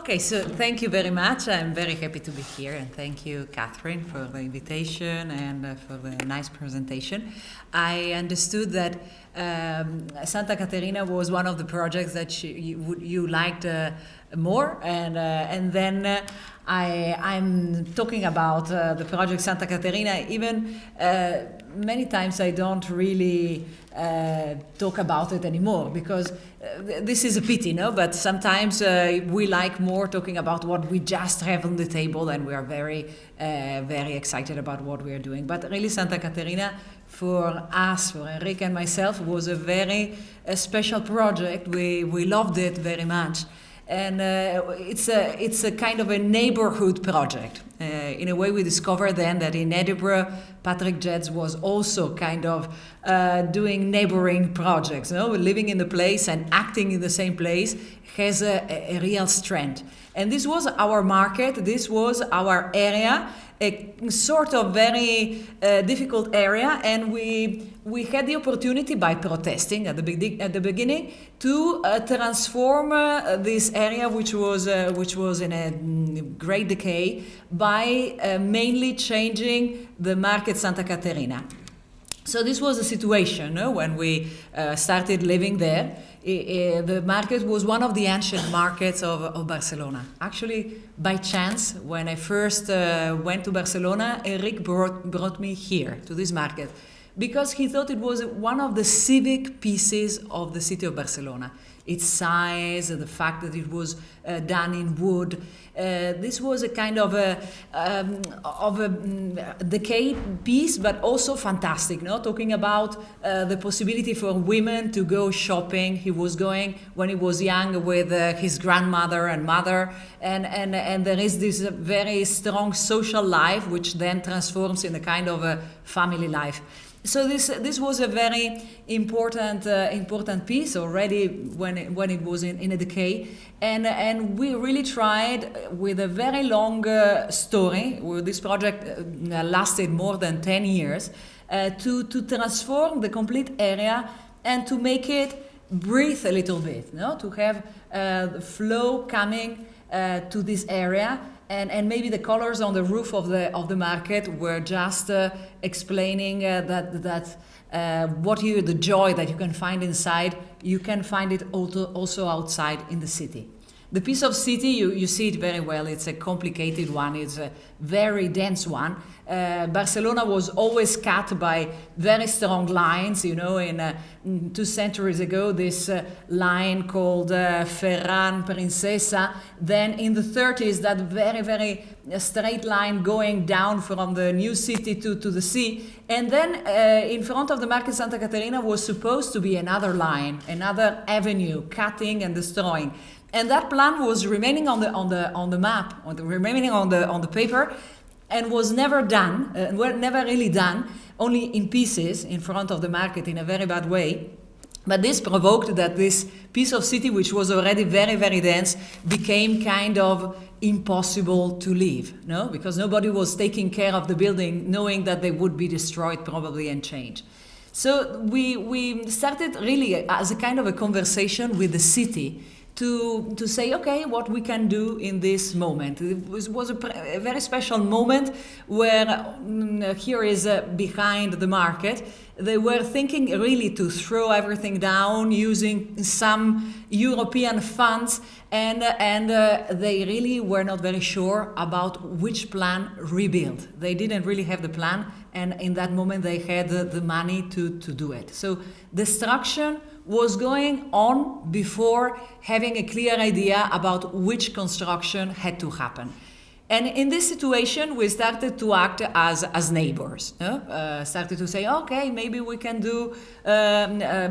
Okay, so thank you very much. I'm very happy to be here, and thank you, Catherine, for the invitation and for the nice presentation. I understood that Santa Caterina was one of the projects that you liked more, and then I'm talking about the project Santa Caterina. Even many times I don't really talk about it anymore, because this is a pity, no? But sometimes we like more talking about what we just have on the table, and we are very excited about what we are doing. But really, Santa Caterina, for us, for Enrique and myself, was a very special project. We loved it very much. And it's a kind of a neighborhood project. In a way, we discovered then that in Edinburgh, Patrick Jedds was also kind of doing neighboring projects. You know, living in the place and acting in the same place has a real strength. And this was our market. This was our area, a sort of very difficult area, and we had the opportunity, by protesting at the beginning, to transform this area, which was in a great decay, by mainly changing the market Santa Caterina. So this was a situation, no? When we started living there. The market was one of the ancient markets of Barcelona. Actually, by chance, when I first went to Barcelona, Enrique brought me here, to this market, because he thought it was one of the civic pieces of the city of Barcelona. Its size, the fact that it was done in wood. This was a kind of a decayed piece, but also fantastic. No, talking about the possibility for women to go shopping. He was going when he was young with his grandmother and mother, and there is this very strong social life, which then transforms in a kind of a family life. So this was a very important piece already when it was in a decay, and we really tried with a very long story. This project lasted more than 10 years to transform the complete area and to make it breathe a little bit, no? To have the flow coming to this area. And maybe the colors on the roof of the market were just explaining that the joy that you can find inside, you can find it also outside in the city. The piece of city, you see it very well. It's a complicated one. It's a very dense one. Barcelona was always cut by very strong lines. You know, in 2 centuries ago, this line called Ferran Princesa. Then in the 30s, that very straight line going down from the new city to the sea. And then in front of the Market Santa Caterina was supposed to be another line, another avenue, cutting and destroying. And that plan was remaining on the map, remaining on the paper, and was never done. Never really done. Only in pieces in front of the market in a very bad way. But this provoked that this piece of city, which was already very dense, became kind of impossible to live. No, because nobody was taking care of the building, knowing that they would be destroyed probably and changed. So we started really as a kind of a conversation with the city. To say, okay, what we can do in this moment. It was a very special moment where here is behind the market. They were thinking really to throw everything down using some European funds, and they really were not very sure about which plan rebuild. They didn't really have the plan, and in that moment they had the money to do it. So destruction was going on before having a clear idea about which construction had to happen. And in this situation, we started to act as neighbors. Started to say, okay, maybe we can do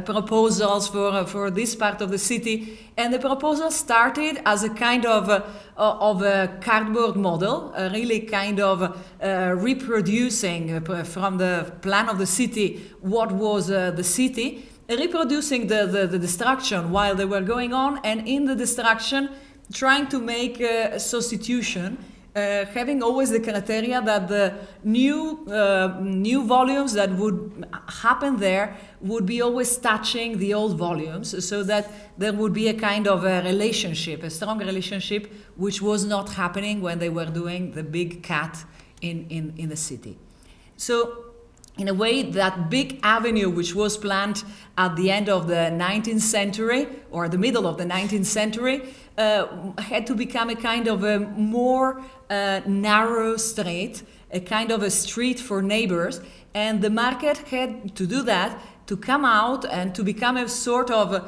proposals for this part of the city. And the proposal started as a kind of a cardboard model, really kind of reproducing from the plan of the city what was the city, reproducing the destruction while they were going on, and in the destruction trying to make a substitution, having always the criteria that the new volumes that would happen there would be always touching the old volumes, so that there would be a kind of a relationship, a strong relationship, which was not happening when they were doing the big cut in the city. So in a way, that big avenue which was planned at the end of the 19th century or the middle of the 19th century had to become a kind of a more narrow street, a kind of a street for neighbors, and the market had to do that, to come out and to become a sort of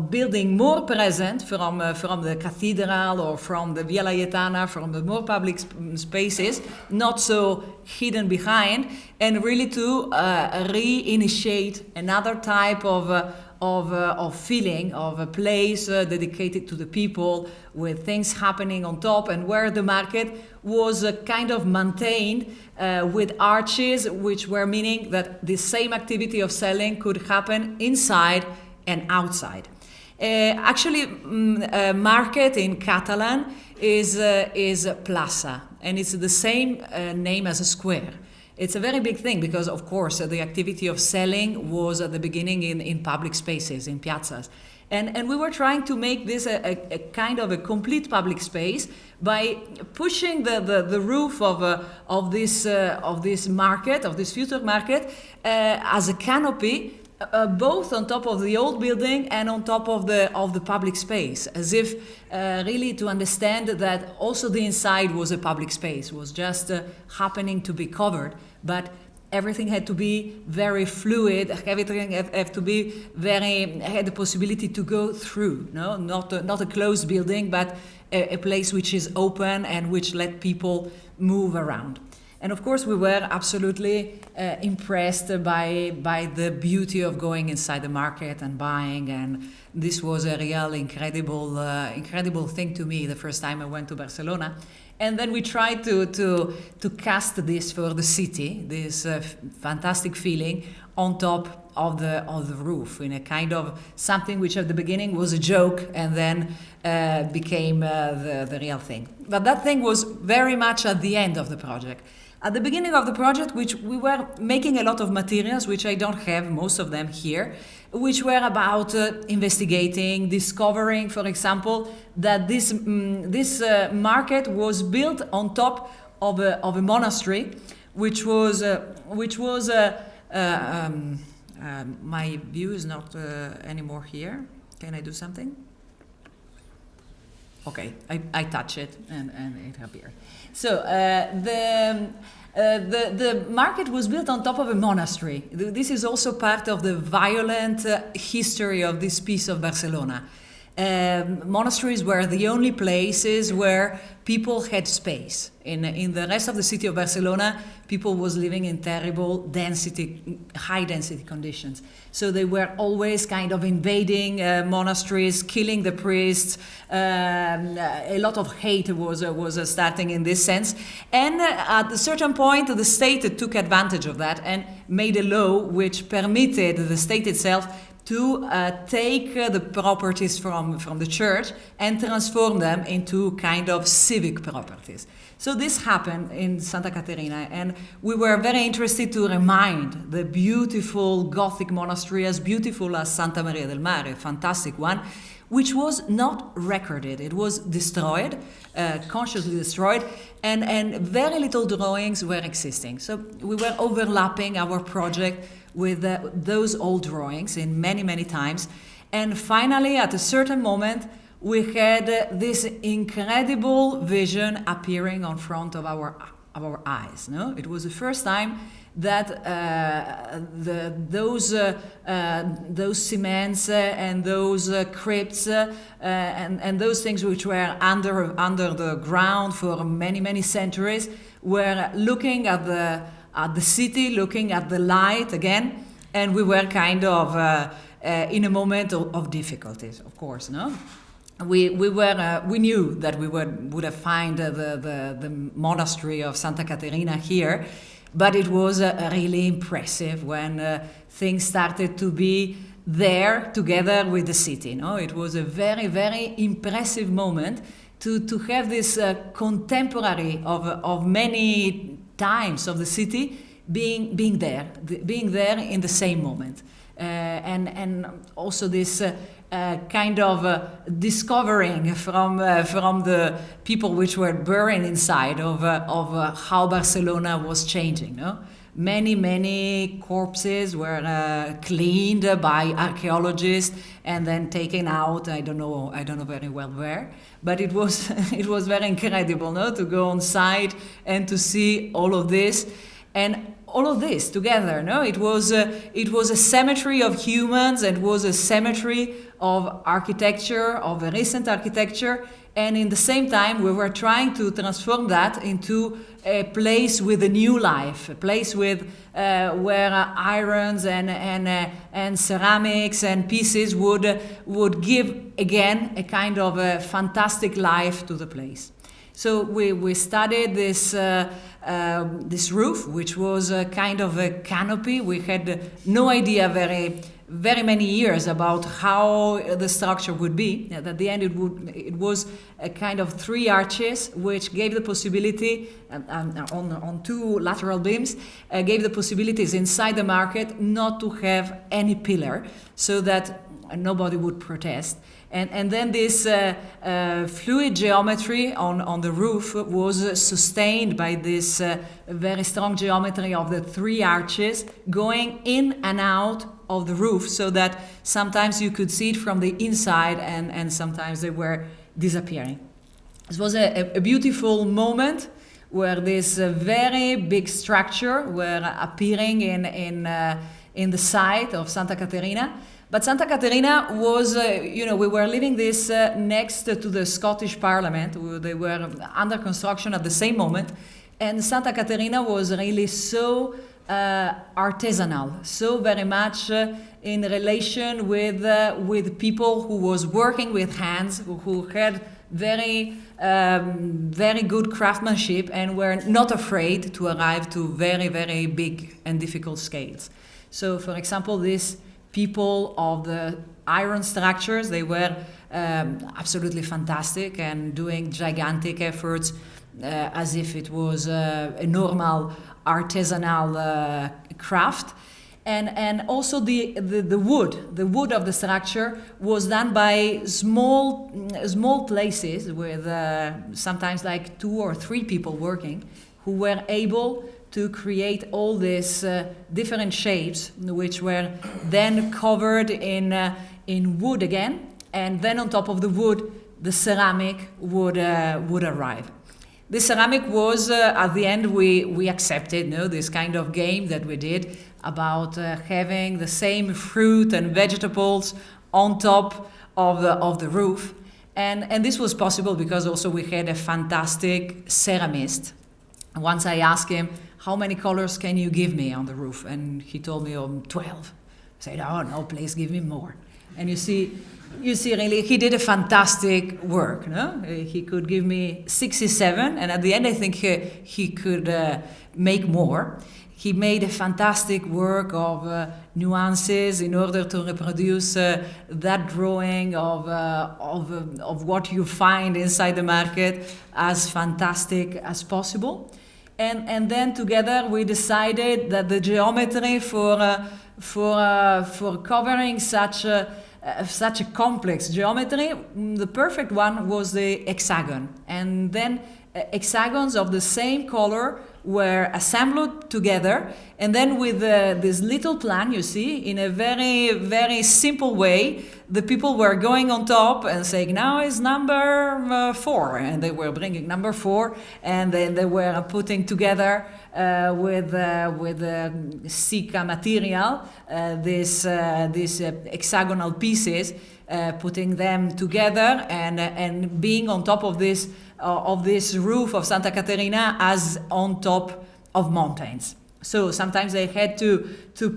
building more present from the cathedral or from the Via Laietana, from the more public spaces, not so hidden behind, and really to reinitiate another type of feeling, of a place dedicated to the people, with things happening on top, and where the market was kind of maintained with arches, which were meaning that the same activity of selling could happen inside and outside. Actually, market in Catalan is plaça, and it's the same name as a square. It's a very big thing because, of course, the activity of selling was at the beginning in public spaces, in piazzas. And we were trying to make this a kind of a complete public space by pushing the roof of this market, of this future market, as a canopy, both on top of the old building and on top of the public space, as if really to understand that also the inside was a public space, was just happening to be covered, but everything had to be very fluid. Everything had to be had the possibility to go through. No, not a closed building, but a place which is open and which let people move around. And of course, we were absolutely impressed by the beauty of going inside the market and buying. And this was a real incredible thing to me the first time I went to Barcelona. And then we tried to cast this for the city, this fantastic feeling on top of the roof, in a kind of something which at the beginning was a joke and then became the real thing. But that thing was very much at the end of the project. At the beginning of the project, which we were making a lot of materials, which I don't have most of them here, which were about investigating, discovering, for example, that this market was built on top of a monastery, which was my view is not anymore here. Can I do something? Okay, I touch it and it appeared. So the market was built on top of a monastery. This is also part of the violent history of this piece of Barcelona. Monasteries were the only places where people had space. In the rest of the city of Barcelona, people was living in terrible high density conditions. So they were always kind of invading monasteries, killing the priests. A lot of hate was starting in this sense. And at a certain point, the state took advantage of that and made a law which permitted the state itself to take the properties from the church and transform them into kind of civic properties. So this happened in Santa Caterina, and we were very interested to remind the beautiful Gothic monastery, as beautiful as Santa Maria del Mare, a fantastic one, which was not recorded. It was destroyed, consciously destroyed, and very little drawings were existing. So we were overlapping our project with those old drawings in many times. And finally, at a certain moment, we had this incredible vision appearing on front of our eyes. No? It was the first time that those cements and those crypts and those things which were under the ground for many centuries were looking at the city, looking at the light again, and we were kind of in a moment of difficulties, of course, no? We knew that we would have found the monastery of Santa Caterina here, but it was really impressive when things started to be there together with the city. No, it was a very impressive moment, to have this contemporary of many times of the city being there in the same moment, and also this kind of discovering from the people which were buried inside of how Barcelona was changing. No? Many corpses were cleaned by archaeologists and then taken out. I don't know very well where, but it was it was very incredible, no, to go on site and to see all of this and all of this together. No, it was a cemetery of humans. It was a cemetery of architecture, of a recent architecture. And in the same time, we were trying to transform that into a place with a new life, a place with where irons and ceramics and pieces would give again a kind of a fantastic life to the place. So we studied this roof, which was a kind of a canopy. We had no idea very many years about how the structure would be. At the end, it was a kind of 3 arches, which gave the possibility on 2 lateral beams, gave the possibilities inside the market not to have any pillar, so that nobody would protest. And then this fluid geometry on the roof was sustained by this very strong geometry of the 3 arches going in and out of the roof, so that sometimes you could see it from the inside and sometimes they were disappearing. This was a beautiful moment where this very big structure were appearing in the site of Santa Caterina. But Santa Caterina was, we were living this next to the Scottish Parliament. They were under construction at the same moment. And Santa Caterina was really so artisanal, so very much in relation with people who was working with hands, who had very good craftsmanship and were not afraid to arrive to very, very big and difficult scales. So, for example, these people of the iron structures, they were absolutely fantastic and doing gigantic efforts as if it was a normal artisanal craft. And also the wood of the structure was done by small places with sometimes like 2 or 3 people working, who were able to create all these different shapes, which were then covered in wood again, and then on top of the wood, the ceramic would arrive. The ceramic was, at the end, we accepted, this kind of game that we did about having the same fruit and vegetables on top of the roof. And this was possible because also we had a fantastic ceramist. And once I asked him, how many colors can you give me on the roof? And he told me 12. I said, oh no, please give me more. And you see really, he did a fantastic work. No? He could give me 67, and at the end I think he could make more. He made a fantastic work of nuances in order to reproduce that drawing of what you find inside the market as fantastic as possible. And then together we decided that the geometry for covering such a complex geometry, the perfect one was the hexagon. And then hexagons of the same color were assembled together, and then with this little plan, you see, in a very, very simple way, the people were going on top and saying, now is number 4, and they were bringing number 4, and then they were putting together with Sika material these hexagonal pieces, putting them together and being on top of this roof of Santa Caterina as on top of mountains. So sometimes they had to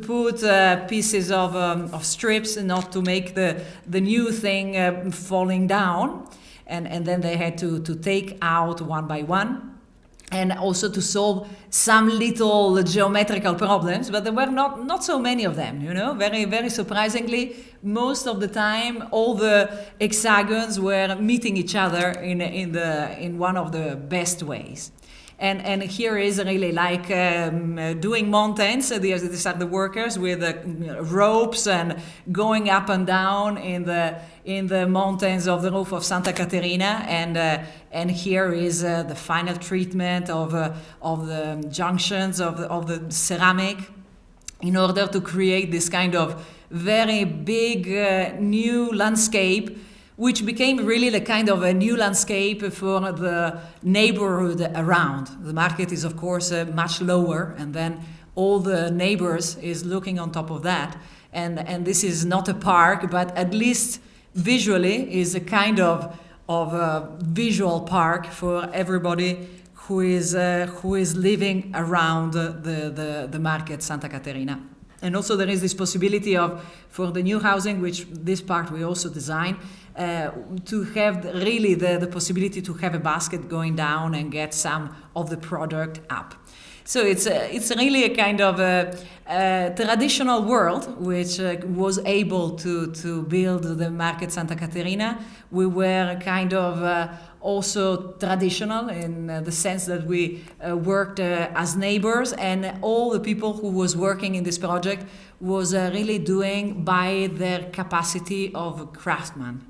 put pieces of strips not to make the new thing falling down, and then they had to take out one by one. and also to solve some little geometrical problems, but there were not so many of them, you know. Very, very surprisingly, most of the time, all the hexagons were meeting each other in one of the best ways. And here is really like doing mountains. These are the workers with ropes and going up and down in the mountains of the roof of Santa Caterina. And here is the final treatment of the junctions of the ceramic, in order to create this kind of very big new landscape, which became really the kind of a new landscape for the neighborhood around. The market is, of course, much lower, and then all the neighbors is looking on top of that. And this is not a park, but at least visually is a kind of a visual park for everybody who is living around the market Santa Caterina. And also there is this possibility for the new housing, which this part we also design, to have really the possibility to have a basket going down and get some of the product up. So it's really a kind of a traditional world which was able to build the market Santa Caterina. We were kind of also traditional in the sense that we worked as neighbors, and all the people who was working in this project was really doing by their capacity of craftsmen,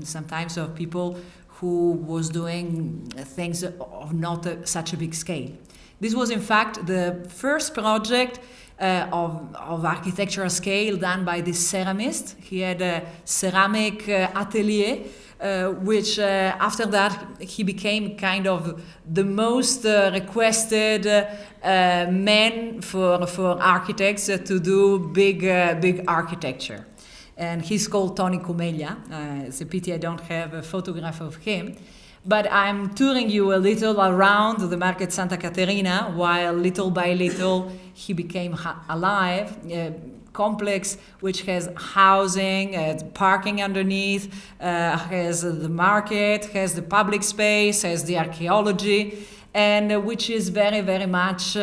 sometimes of people who was doing things of not such a big scale. This was in fact the first project of architectural scale done by this ceramist. He had a ceramic atelier, which after that he became kind of the most requested man for architects to do big architecture. And he's called Tony Comeglia. It's a pity I don't have a photograph of him. But I'm touring you a little around the market Santa Caterina, while little by little he became alive. Complex which has housing, parking underneath, has the market, has the public space, has the archaeology, and which is very, very much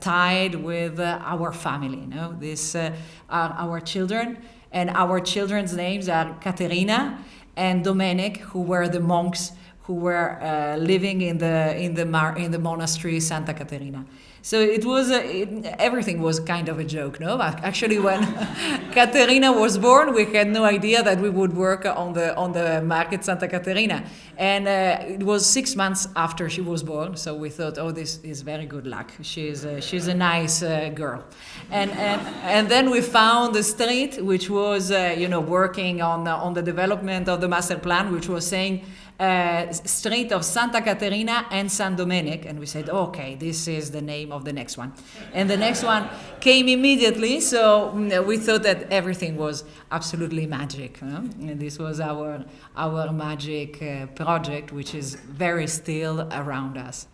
tied with our family. These are our children, and our children's names are Caterina and Domenic, who were the monks who were living in the monastery Santa Caterina. So it was everything was kind of a joke, no? Actually, when Caterina was born, we had no idea that we would work on the market Santa Caterina, and it was 6 months after she was born. So we thought, oh, this is very good luck. She's a nice girl, and then we found the street which was working on the development of the master plan, which was saying. Street of Santa Caterina and San Domenic, and we said, okay, this is the name of the next one. And the next one came immediately, so we thought that everything was absolutely magic. And this was our magic project, which is very still around us.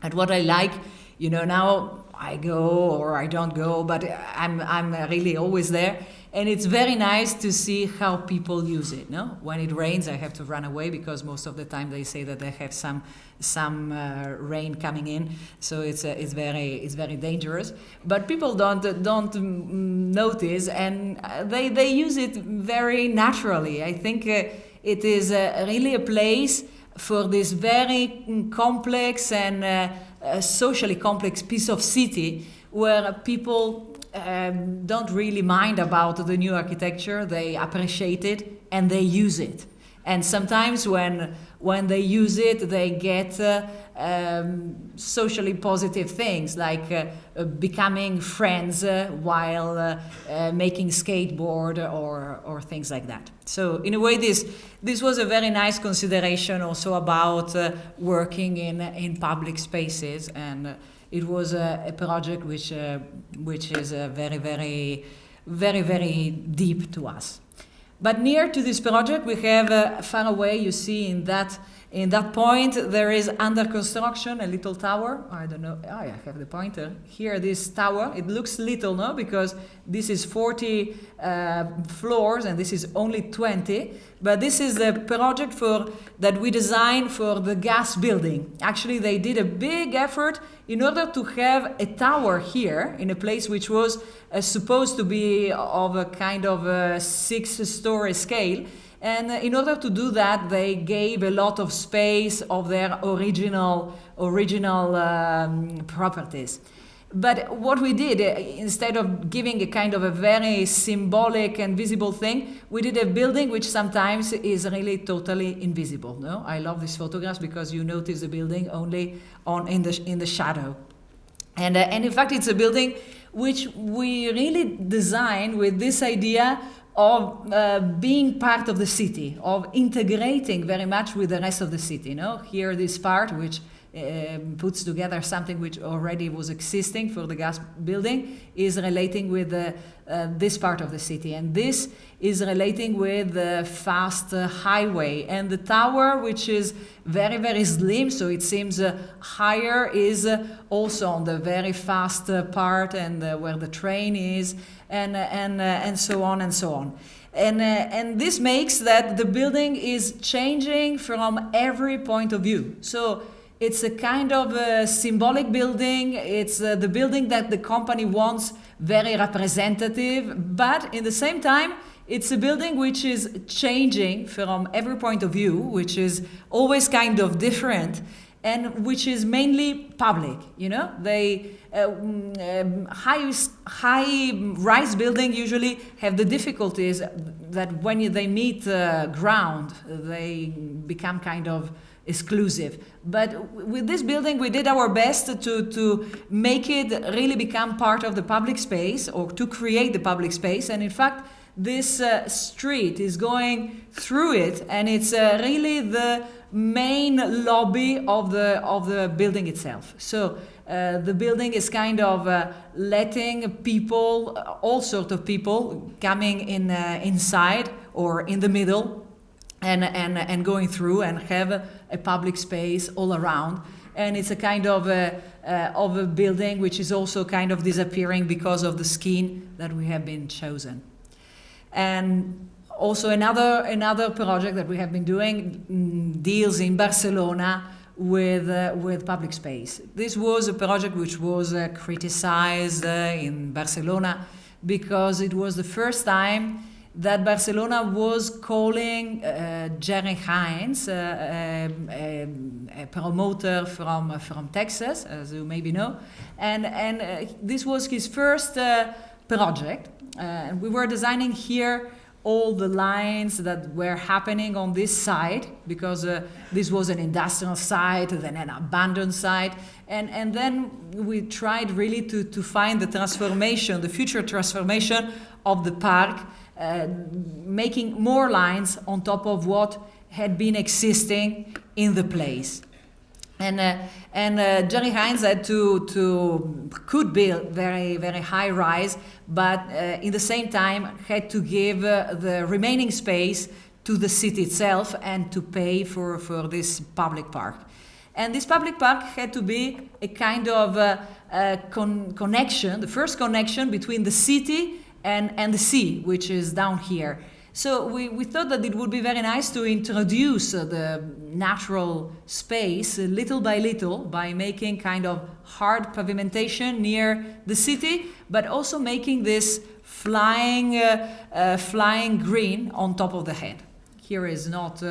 And what I like, now I go or I don't go, but I'm really always there. And it's very nice to see how people use it. No, when it rains, I have to run away because most of the time they say that they have some rain coming in, so it's very dangerous. But people don't notice, and they use it very naturally. I think it is really a place for this very complex and socially complex piece of city where people. Don't really mind about the new architecture. They appreciate it and they use it. And sometimes when they use it, they get socially positive things like becoming friends while making skateboard or things like that. So in a way, this was a very nice consideration also about working in public spaces, and it was a project which is very, very, very, very deep to us. But near to this project, we have far away, you see in that In that point, there is under construction a little tower. I don't know. I have the pointer. Here, this tower, it looks little, no? Because this is 40 floors and this is only 20. But this is the project that we designed for the gas building. Actually, they did a big effort in order to have a tower here in a place which was supposed to be of a kind of a 6-story scale. And in order to do that, they gave a lot of space of their original properties. But what we did, instead of giving a kind of a very symbolic and visible thing, we did a building which sometimes is really totally invisible. No, I love these photographs because you notice the building only in the shadow. And in fact, it's a building which we really designed with this idea of being part of the city, of integrating very much with the rest of the city. No? Here, this part, which puts together something which already was existing for the gas building, is relating with this part of the city. And this is relating with the fast highway. And the tower, which is very, very slim, so it seems higher, is also on the very fast part and where the train is, and so on and so on. And this makes that the building is changing from every point of view. So it's a kind of a symbolic building. It's the building that the company wants very representative, but in the same time, it's a building which is changing from every point of view, which is always kind of different, and which is mainly public. You know, they high-rise building usually have the difficulties that when they meet ground, they become kind of exclusive. But with this building, we did our best to make it really become part of the public space, or to create the public space. And in fact, this street is going through it, and it's really the main lobby of the building itself. So the building is kind of letting people, all sorts of people, coming in inside or in the middle, and going through and have a public space all around. And it's a kind of a building which is also kind of disappearing because of the scheme that we have been chosen. And also another project that we have been doing deals in Barcelona with public space. This was a project which was criticized in Barcelona because it was the first time that Barcelona was calling Jerry Hines, a promoter from Texas, as you maybe know, and this was his first project. We were designing here all the lines that were happening on this site, because this was an industrial site, then an abandoned site, and then we tried really to find the transformation, the future transformation of the park, making more lines on top of what had been existing in the place. And Jerry Hines had could build very, very high rise, but in the same time had to give the remaining space to the city itself and to pay for this public park. And this public park had to be a kind of connection, the first connection between the city and the sea, which is down here. So we thought that it would be very nice to introduce the natural space little by little by making kind of hard pavimentation near the city, but also making this flying green on top of the head. Here is not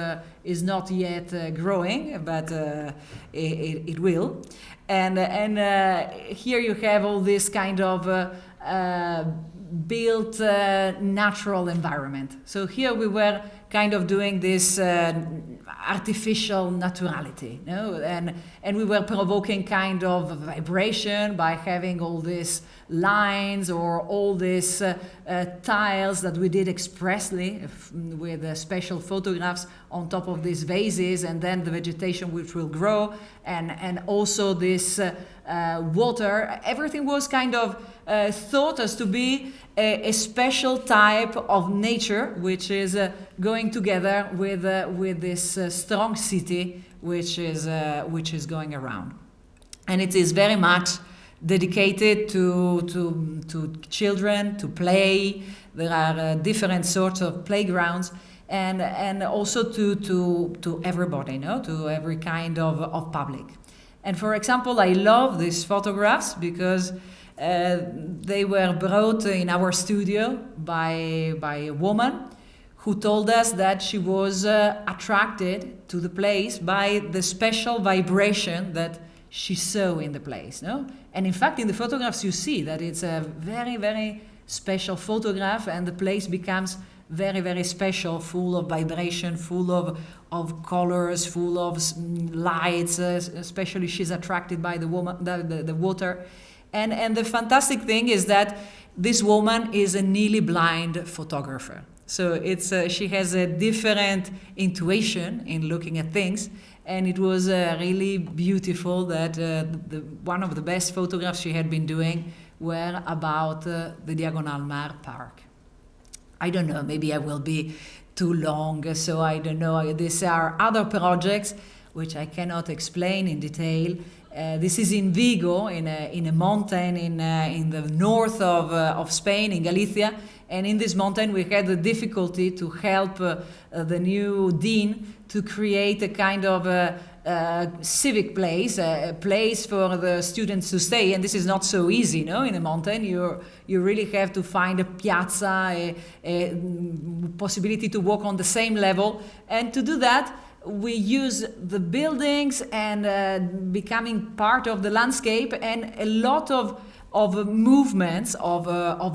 yet growing, but it will. And here you have all this kind of built natural environment. So here we were kind of doing this artificial naturality, you know? And we were provoking kind of vibration by having all these lines or all these tiles that we did expressly with special photographs on top of these vases, and then the vegetation which will grow, and also this water. Everything was kind of thought as to be a special type of nature, which is going together with this strong city, which is going around, and it is very much dedicated to children to play. There are different sorts of playgrounds, and also to everybody, to every kind of public. And for example, I love these photographs because they were brought in our studio by a woman who told us that she was attracted to the place by the special vibration that she saw in the place. And in fact, in the photographs you see that it's a very, very special photograph, and the place becomes very, very special, full of vibration, full of colors, full of lights, especially she's attracted by the water. And the fantastic thing is that this woman is a nearly blind photographer. So she has a different intuition in looking at things, and it was really beautiful that one of the best photographs she had been doing were about the Diagonal Mar Park. I don't know, maybe I will be too long, so I don't know. These are other projects which I cannot explain in detail. This is in Vigo, in a mountain in the north of Spain, in Galicia. And in this mountain, we had the difficulty to help the new dean to create a kind of civic place, a place for the students to stay. And this is not so easy, in a mountain. You really have to find a piazza, a possibility to walk on the same level. And to do that, we use the buildings and becoming part of the landscape and a lot of movements of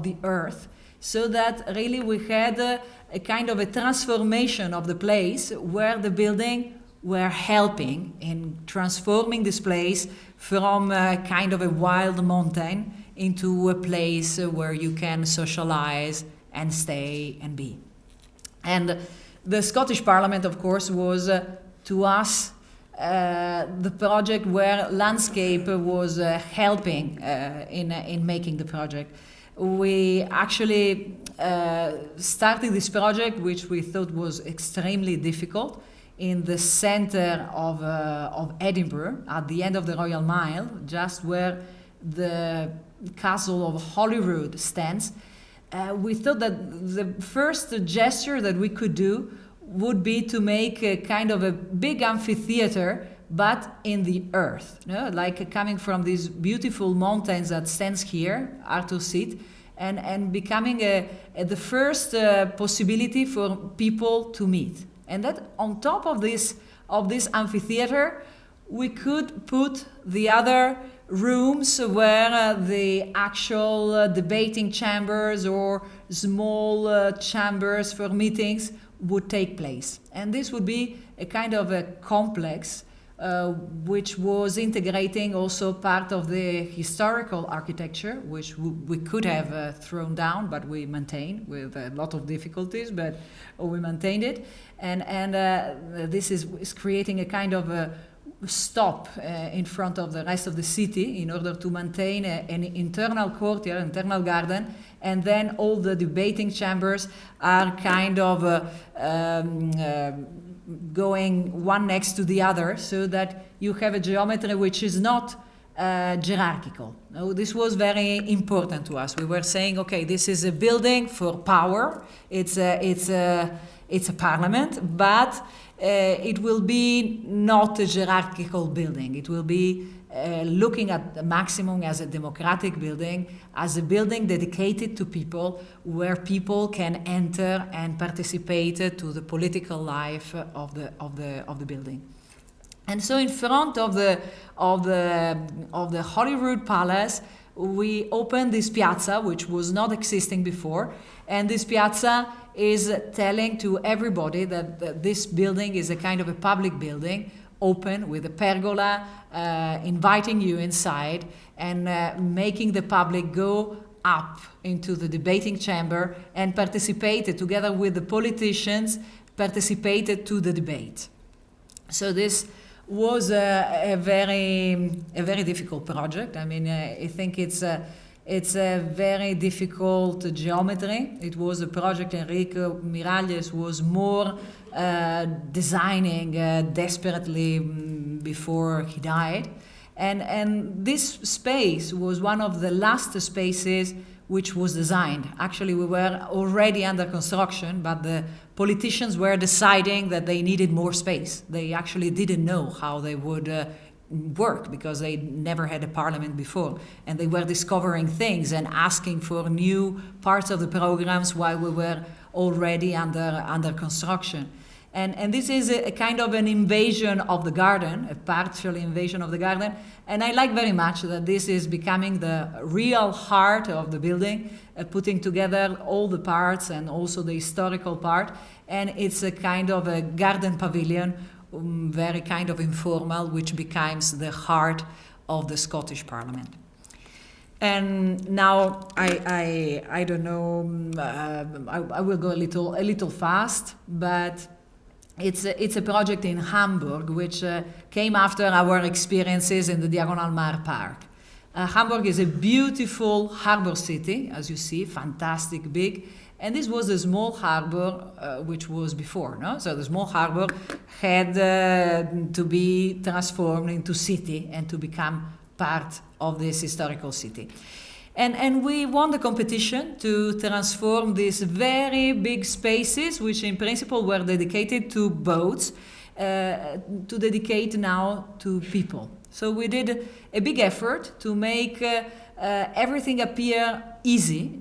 the earth, so that really we had a kind of a transformation of the place where the building were helping in transforming this place from a kind of a wild mountain into a place where you can socialize and stay and be. And the Scottish Parliament, of course, was to us the project where landscape was helping in making the project. We actually started this project, which we thought was extremely difficult, in the center of Edinburgh, at the end of the Royal Mile, just where the castle of Holyrood stands. We thought that the first gesture that we could do would be to make a kind of a big amphitheater, but in the earth, like coming from these beautiful mountains that stands here, Arthur's Seat, and becoming the first possibility for people to meet. And that on top of this amphitheater, we could put the other rooms where the actual debating chambers or small chambers for meetings would take place. And this would be a kind of a complex which was integrating also part of the historical architecture, which we could have thrown down, but we maintained with a lot of difficulties, but we maintained it. And this is creating a kind of a stop in front of the rest of the city in order to maintain an internal courtyard, internal garden, and then all the debating chambers are kind of going one next to the other, so that you have a geometry which is not hierarchical. No, this was very important to us. We were saying, okay, this is a building for power. It's a parliament, but it will be not a hierarchical building. It will be looking at the maximum as a democratic building, as a building dedicated to people, where people can enter and participate to the political life of the building. And so, in front of the Holyrood Palace, we opened this piazza, which was not existing before, and this piazza is telling to everybody that this building is a kind of a public building, open with a pergola, inviting you inside and making the public go up into the debating chamber and participate together with the politicians, participated to the debate. So this was a very difficult project. I mean, I think it's It's a very difficult geometry. It was a project Enrico Miralles was more designing desperately before he died. And this space was one of the last spaces which was designed. Actually, we were already under construction, but the politicians were deciding that they needed more space. They actually didn't know how they would work because they never had a parliament before. And they were discovering things and asking for new parts of the programs while we were already under construction. And this is a kind of an invasion of the garden, a partial invasion of the garden. And I like very much that this is becoming the real heart of the building, putting together all the parts and also the historical part. And it's a kind of a garden pavilion, very kind of informal, which becomes the heart of the Scottish Parliament. And now I don't know, I will go a little fast, but it's a project in Hamburg which came after our experiences in the Diagonal Mar Park. Hamburg is a beautiful harbor city, as you see, fantastic big. And this was a small harbor which was before, no? So the small harbor had to be transformed into city and to become part of this historical city. And we won the competition to transform these very big spaces, which in principle were dedicated to boats, to dedicate now to people. So we did a big effort to make everything appear easy,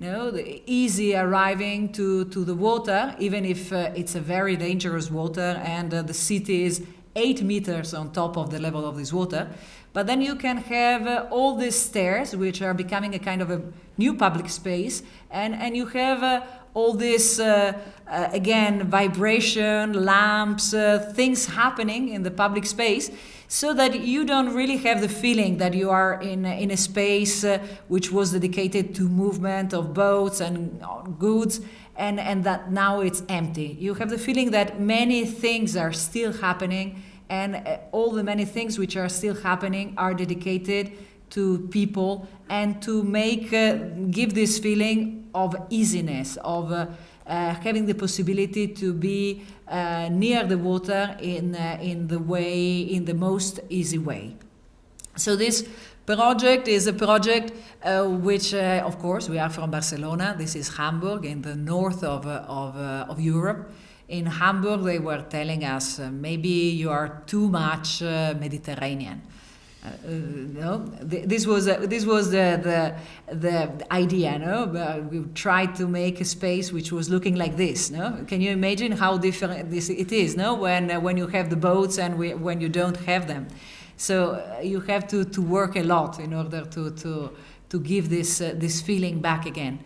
easy arriving to the water, even if it's a very dangerous water and the city is 8 meters on top of the level of this water. But then you can have all these stairs, which are becoming a kind of a new public space, and you have all this, again, vibration, lamps, things happening in the public space, so that you don't really have the feeling that you are in a space which was dedicated to movement of boats and goods, and that now it's empty. You have the feeling that many things are still happening, and all the many things which are still happening are dedicated to people and to make give this feeling of easiness, of having the possibility to be near the water in the most easy way. So this project is a project which, of course, we are from Barcelona. This is Hamburg in the north of Europe. In Hamburg, they were telling us, maybe you are too much Mediterranean. No, this was the idea. No, we tried to make a space which was looking like this. No, can you imagine how different it is? No, when you have the boats and when you don't have them, so you have to work a lot in order to give this feeling back again.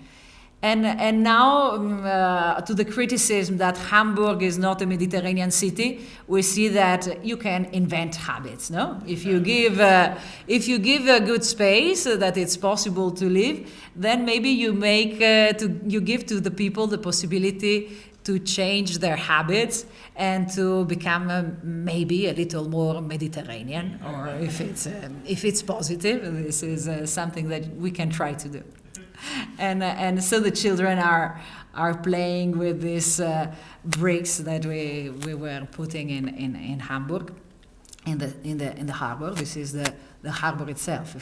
And now to the criticism that Hamburg is not a Mediterranean city, we see that you can invent habits. No, if you give a good space that it's possible to live, then maybe you give to the people the possibility to change their habits and to become maybe a little more Mediterranean, or if it's positive, this is something that we can try to do. And so the children are playing with these bricks that we were putting in Hamburg, in the harbor. This is the harbor itself, a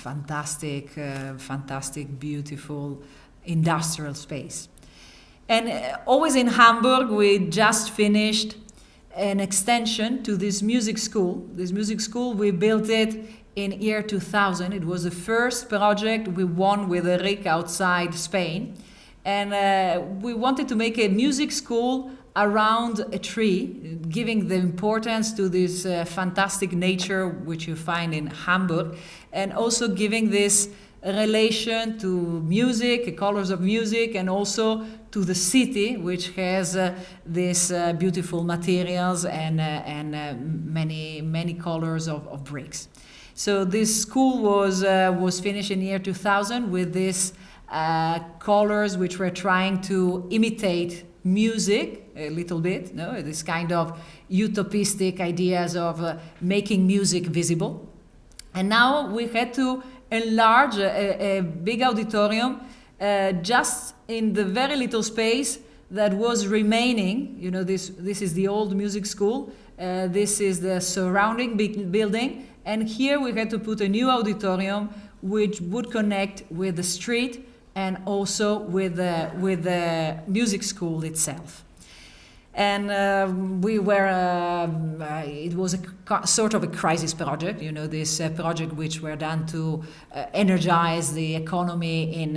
fantastic, beautiful industrial space. And always in Hamburg, we just finished an extension to this music school. This music school, we built it in year 2000. It was the first project we won with Eric outside Spain. And we wanted to make a music school around a tree, giving the importance to this fantastic nature which you find in Hamburg, and also giving this relation to music, colors of music, and also to the city, which has these beautiful materials and many colors of bricks. So this school was finished in year 2000 with these colors which were trying to imitate music a little bit, no? This kind of utopistic ideas of making music visible. And now we had to enlarge a big auditorium just in the very little space that was remaining. You know, this is the old music school. This is the surrounding big building. And here we had to put a new auditorium which would connect with the street and also with the music school itself. And it was a sort of a crisis project, you know, this project which were done to energize the economy in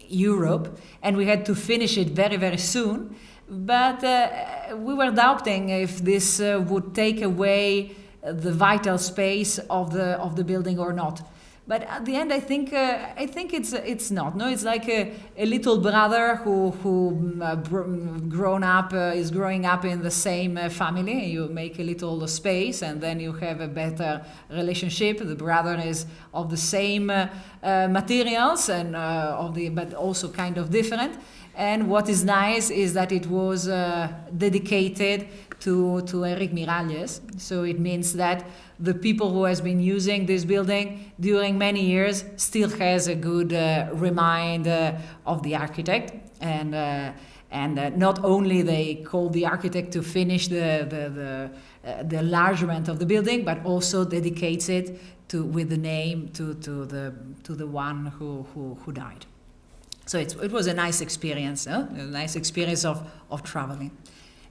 Europe, and we had to finish it very, very soon. But we were doubting if this would take away the vital space of the building or not. But at the end, I think it's not. No, it's like a little brother who is growing up in the same family. You make a little space, and then you have a better relationship. The brother is of the same materials and but also kind of different. And what is nice is that it was dedicated to Enric Miralles. So it means that the people who has been using this building during many years still has a good remind of the architect. And not only they called the architect to finish the enlargement of the building, but also dedicates it with the name to the one who died. So it was a nice experience, a nice experience of traveling.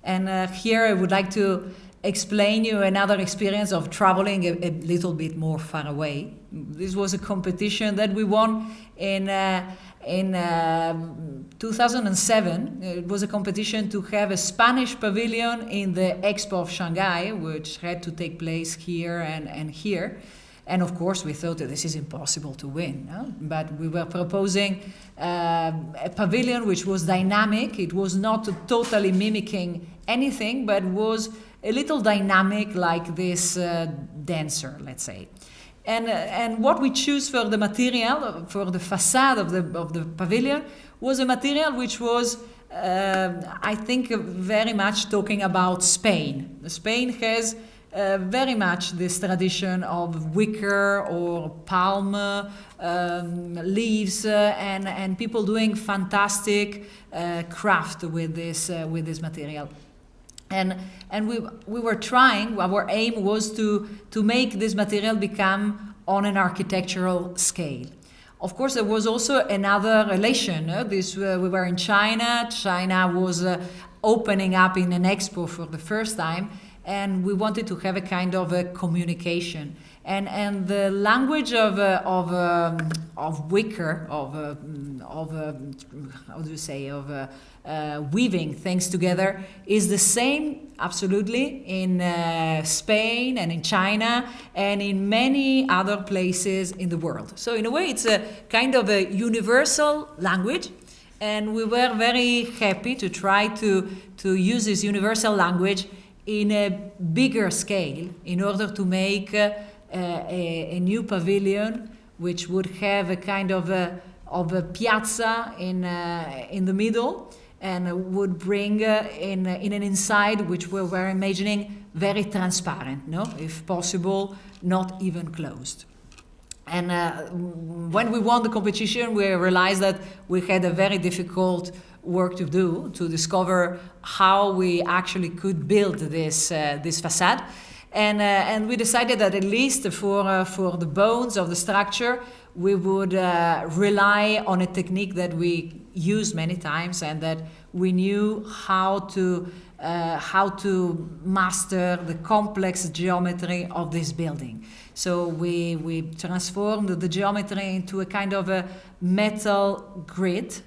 And here I would like to explain you another experience of traveling a little bit more far away. This was a competition that we won in 2007. It was a competition to have a Spanish pavilion in the Expo of Shanghai, which had to take place here and here. And of course, we thought that this is impossible to win, no? But we were proposing a pavilion which was dynamic. It was not totally mimicking anything, but was a little dynamic, like this dancer, let's say. And what we choose for the material, for the facade of the pavilion, was a material which was, I think, very much talking about Spain. Spain has very much this tradition of wicker or palm leaves and people doing fantastic craft with this material. And we were trying. Our aim was to make this material become on an architectural scale. Of course, there was also another relation. We were in China. China was opening up in an expo for the first time. And we wanted to have a kind of a communication, and the language of wicker, weaving things together is the same absolutely in Spain and in China and in many other places in the world. So in a way, it's a kind of a universal language. And we were very happy to try to use this universal language in a bigger scale in order to make a new pavilion which would have a kind of a piazza in the middle and would bring in an inside which we were imagining very transparent, no? If possible, not even closed. And when we won the competition, we realized that we had a very difficult work to do to discover how we actually could build this facade, and we decided that at least for the bones of the structure we would rely on a technique that we used many times and that we knew how to master the complex geometry of this building. So we transformed the geometry into a kind of a metal grid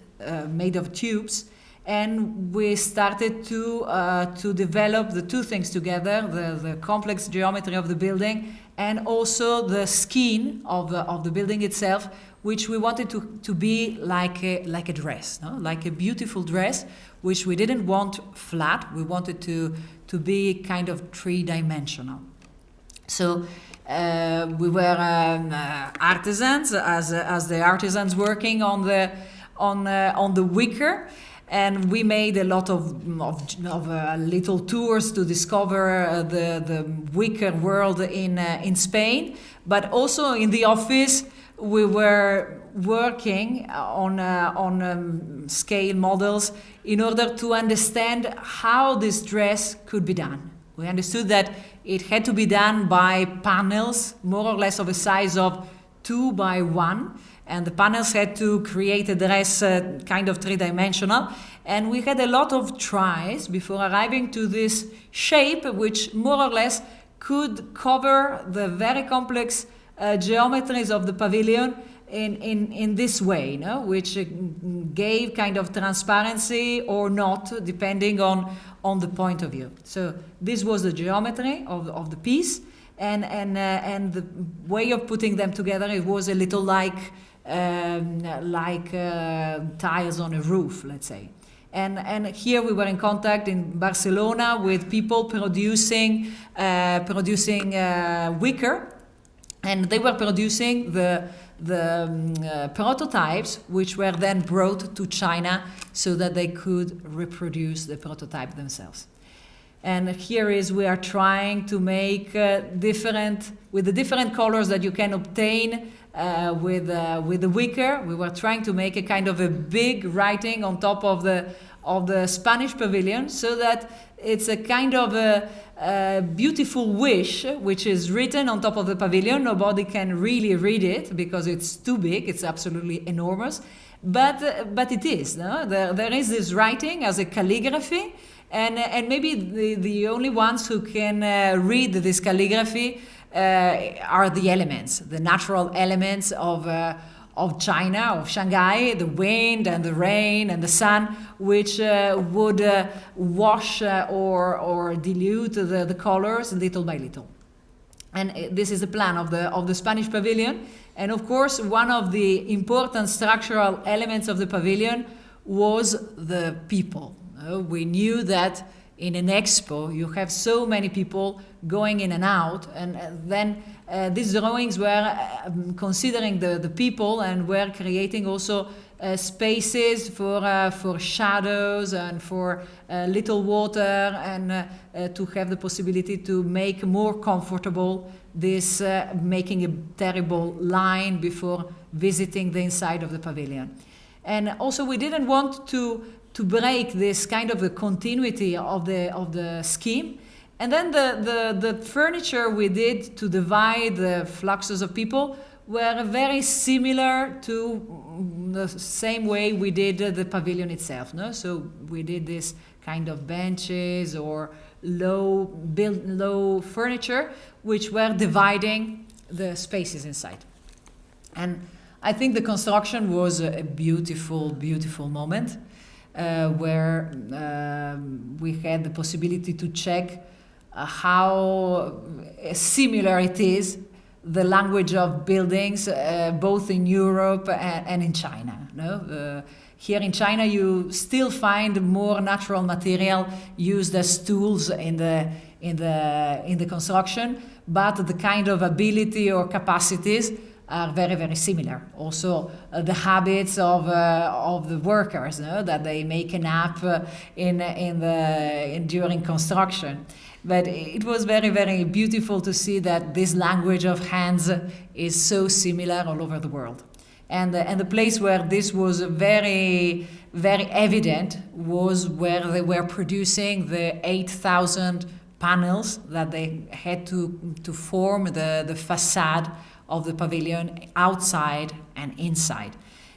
made of tubes, and we started to develop the two things together, the complex geometry of the building and also the skin of the building itself, which we wanted to be like a dress, no? Like a beautiful dress, which we didn't want flat. We wanted to be kind of three-dimensional. So we were artisans, as the artisans working on the wicker, And we made a lot of little tours to discover the wicker world in Spain. But also in the office, we were working on scale models in order to understand how this dress could be done. We understood that it had to be done by panels, more or less of a size of 2 by 1. And the panels had to create a dress kind of three-dimensional. And we had a lot of tries before arriving to this shape, which more or less could cover the very complex geometries of the pavilion in this way, which gave kind of transparency or not, depending on the point of view. So this was the geometry of the piece. And the way of putting them together, it was a little like tiles on a roof, let's say. And here we were in contact in Barcelona with people producing wicker, and they were producing the prototypes, which were then brought to China so that they could reproduce the prototype themselves. And here we are trying to make with the different colors that you can obtain with the wicker. We were trying to make a kind of a big writing on top of the Spanish pavilion, so that it's a kind of a beautiful wish, which is written on top of the pavilion. Nobody can really read it because it's too big. It's absolutely enormous. But it is. No? There is this writing as a calligraphy. And maybe the only ones who can read this calligraphy are the elements, the natural elements of China, of Shanghai, the wind and the rain and the sun, which would wash or dilute the colors little by little. And this is the plan of the Spanish pavilion. And of course, one of the important structural elements of the pavilion was the people. We knew that in an expo you have so many people going in and out, and then these drawings were considering the people and were creating also spaces for shadows and for little water, and to have the possibility to make more comfortable this making a terrible line before visiting the inside of the pavilion. And also we didn't want to break this kind of a continuity of the scheme. And then the furniture we did to divide the fluxes of people were very similar to the same way we did the pavilion itself. No? So we did this kind of benches or low furniture, which were dividing the spaces inside. And I think the construction was a beautiful, beautiful moment. Where we had the possibility to check how similar it is, the language of buildings, both in Europe and in China. No? Here in China, you still find more natural material used as tools in the construction, but the kind of ability or capacities are very, very similar. Also, the habits of the workers, that they make a nap during construction. But it was very, very beautiful to see that this language of hands is so similar all over the world. And the place where this was very, very evident was where they were producing the 8,000 panels that they had to form the facade of the pavilion outside and inside.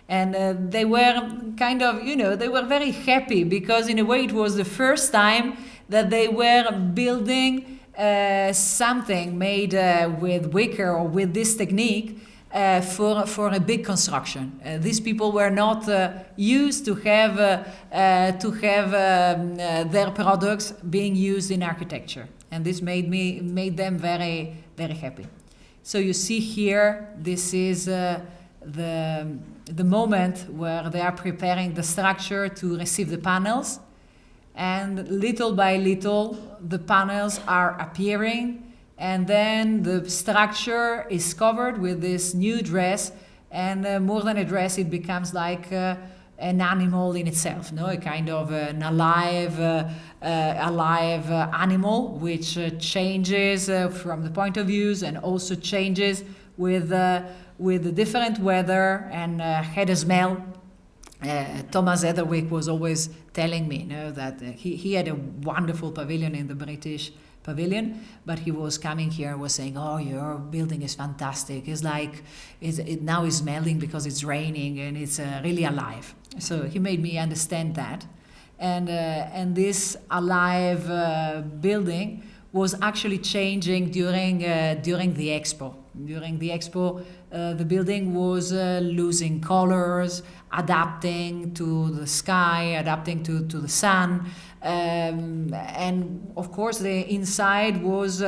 And they were kind of, they were very happy because in a way it was the first time that they were building something made with wicker or with this technique for a big construction. These people were not used to have their products being used in architecture. And this made them very, very happy. So you see here, this is the moment where they are preparing the structure to receive the panels. And little by little, the panels are appearing. And then the structure is covered with this new dress. And more than a dress, it becomes like an animal in itself, no, a kind of an alive animal which changes from the point of views and also changes with the different weather and had a smell. Thomas Heatherwick was always telling me, that he had a wonderful pavilion in the British Pavilion, but he was coming here and was saying, "Oh, your building is fantastic. It's like it now is smelling because it's raining and it's really alive." So he made me understand that, and this alive building was actually changing during the expo. During the expo, the building was losing colors, adapting to the sky, adapting to the sun, and of course the inside was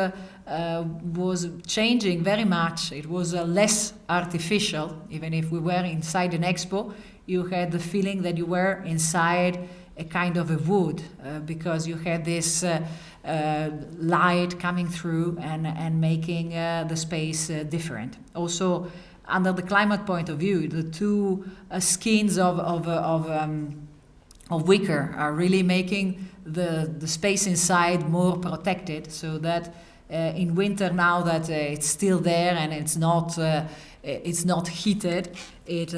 changing very much. It was less artificial. Even if we were inside an expo, you had the feeling that you were inside a kind of a wood, because you had this light coming through and making the space different. Also, under the climate point of view, the two skins of wicker are really making the space inside more protected, so that in winter, now that it's still there and it's not heated, it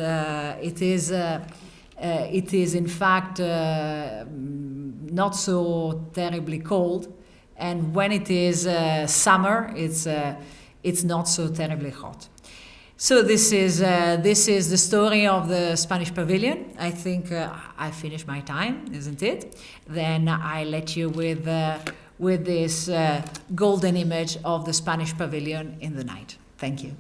is in fact not so terribly cold, and when it is summer, it's not so terribly hot. So this is the story of the Spanish Pavilion. I think I finished my time, isn't it? Then I let you with this golden image of the Spanish Pavilion in the night. Thank you.